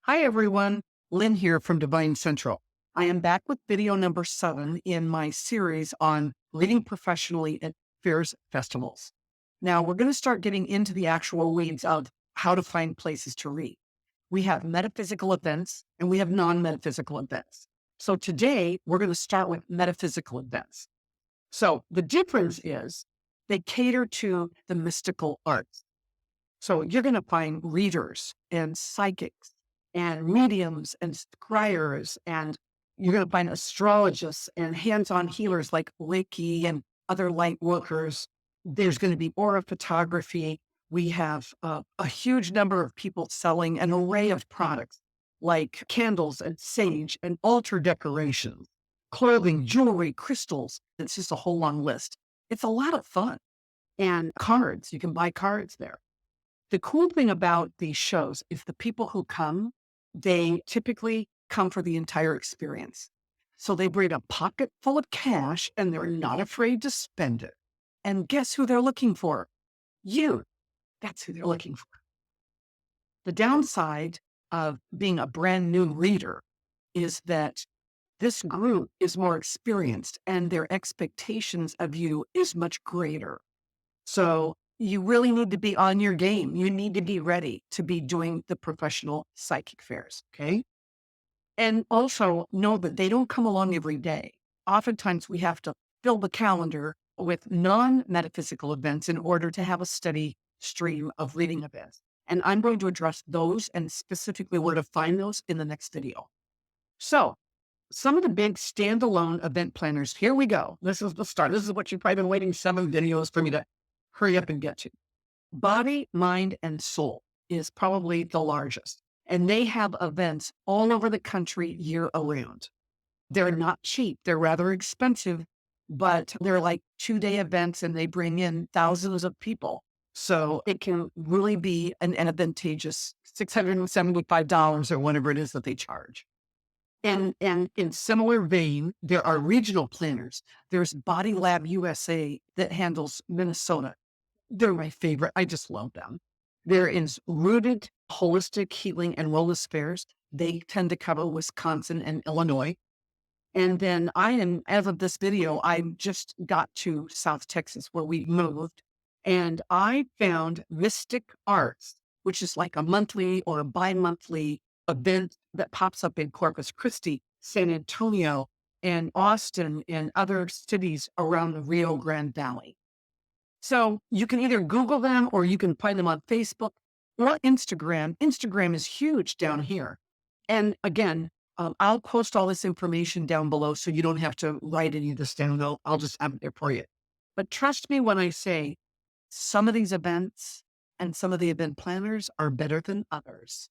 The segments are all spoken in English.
Hi, everyone. Lynn here from DevineCentral. I am back with video number 7 in my series on reading professionally at fairs festivals. Now, we're going to start getting into the actual weeds of how to find places to read. We have metaphysical events and we have non-metaphysical events. So today, we're going to start with metaphysical events. So the difference is they cater to the mystical arts. So you're going to find readers and psychics and mediums and scryers, and you're going to find astrologists and hands-on healers like Reiki and other light workers. There's going to be aura photography. We have a huge number of people selling an array of products like candles and sage and altar decorations, clothing, jewelry, crystals. It's just a whole long list. It's a lot of fun. And cards, you can buy cards there. The cool thing about these shows is the people who come, they typically come for the entire experience. So they bring a pocket full of cash and they're not afraid to spend it. And guess who they're looking for? You. That's who they're looking for. The downside of being a brand new reader is that this group is more experienced and their expectations of you is much greater. So you really need to be on your game. You need to be ready to be doing the professional psychic fairs, okay? And also know that they don't come along every day. Oftentimes we have to fill the calendar with non-metaphysical events in order to have a steady stream of reading events. And I'm going to address those and specifically where to find those in the next video. So some of the big standalone event planners, here we go. This is the start. This is what you've probably been waiting 7 videos for me to hurry up and get to. Body, Mind, and Soul is probably the largest. And they have events all over the country year around. They're not cheap. They're rather expensive, but they're like 2-day events and they bring in thousands of people. So it can really be an advantageous $675 or whatever it is that they charge. And in similar vein, there are regional planners. There's Body Lab USA that handles Minnesota. They're my favorite. I just love them. There is Rooted Holistic Healing and Wellness Fairs. They tend to cover Wisconsin and Illinois. And then as of this video, I just got to South Texas where we moved. And I found Mystic Arts, which is like a monthly or a bi-monthly event that pops up in Corpus Christi, San Antonio, and Austin, and other cities around the Rio Grande Valley. So you can either Google them or you can find them on Facebook or Instagram. Instagram is huge down here. And again, I'll post all this information down below so you don't have to write any of this down. I'll just have it there for you. But trust me when I say some of these events and some of the event planners are better than others.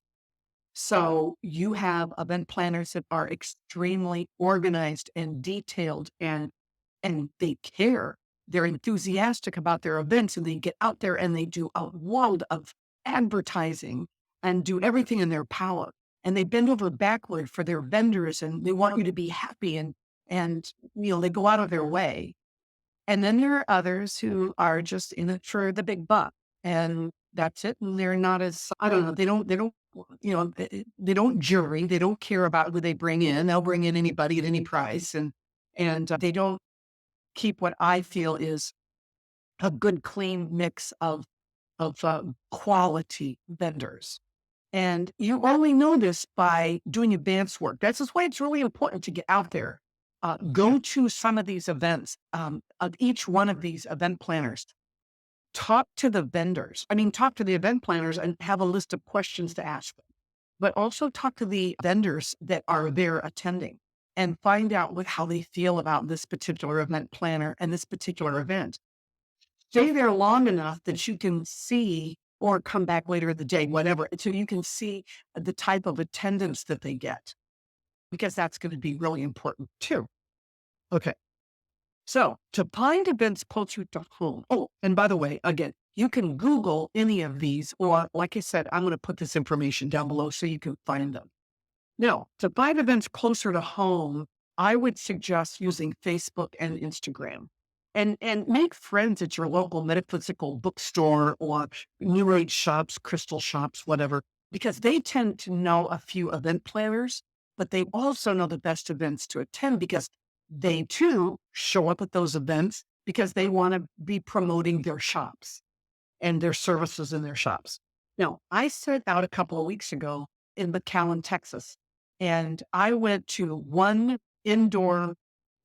So you have event planners that are extremely organized and detailed and they care. They're enthusiastic about their events and they get out there and they do a world of advertising and do everything in their power. And they bend over backward for their vendors and they want you to be happy and they go out of their way. And then there are others who are just in it for the big buck and that's it. And they're not as, I don't know, they don't jury. They don't care about who they bring in. They'll bring in anybody at any price. And they don't keep what I feel is a good, clean mix of quality vendors. And you only know this by doing advanced work. That's why it's really important to get out there. Go to some of these events, of each one of these event planners. Talk to the vendors. Talk to the event planners and have a list of questions to ask them. But also talk to the vendors that are there attending and find out how they feel about this particular event planner and this particular event. Stay there long enough that you can see or come back later in the day, whatever, so you can see the type of attendance that they get, because that's going to be really important too. Okay. So to find events closer to home. Oh, and by the way, again, you can Google any of these, or like I said, I'm going to put this information down below so you can find them. Now, to find events closer to home, I would suggest using Facebook and Instagram. And make friends at your local metaphysical bookstore or New Age shops, crystal shops, whatever. because they tend to know a few event planners, but they also know the best events to attend because they too show up at those events because they want to be promoting their shops and their services in their shops. Now, I set out a couple of weeks ago in McAllen, Texas, and I went to one indoor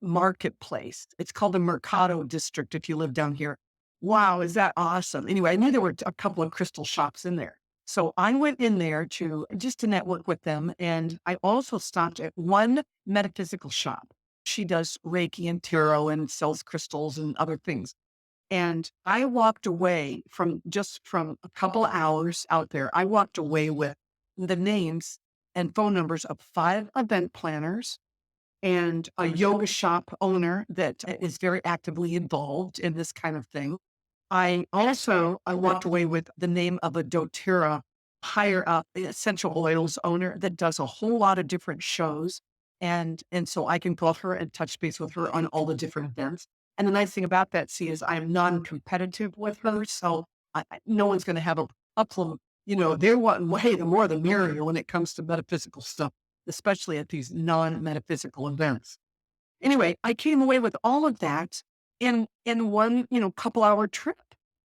marketplace. It's called the Mercado District if you live down here. Wow, is that awesome? Anyway, I knew there were a couple of crystal shops in there. So I went in there to just to network with them. And I also stopped at one metaphysical shop. She does Reiki and tarot and sells crystals and other things. And I walked away from a couple of hours out there. I walked away with the names and phone numbers of 5 event planners and a yoga shop owner that is very actively involved in this kind of thing. I walked away with the name of a doTERRA higher up essential oils owner that does a whole lot of different shows. And so I can call her and touch base with her on all the different events. And the nice thing about that, see, is I'm non-competitive with her. So no one's going to have a problem. They're wanting way the more the merrier when it comes to metaphysical stuff, especially at these non-metaphysical events. Anyway, I came away with all of that in one, couple hour trip.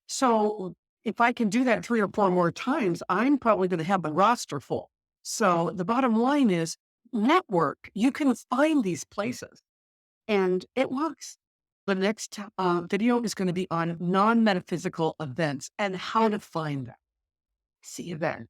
So if I can do that 3 or 4 more times, I'm probably going to have the roster full. So the bottom line is network. You can find these places and it works. The next video is going to be on non-metaphysical events and how to find them. See you then.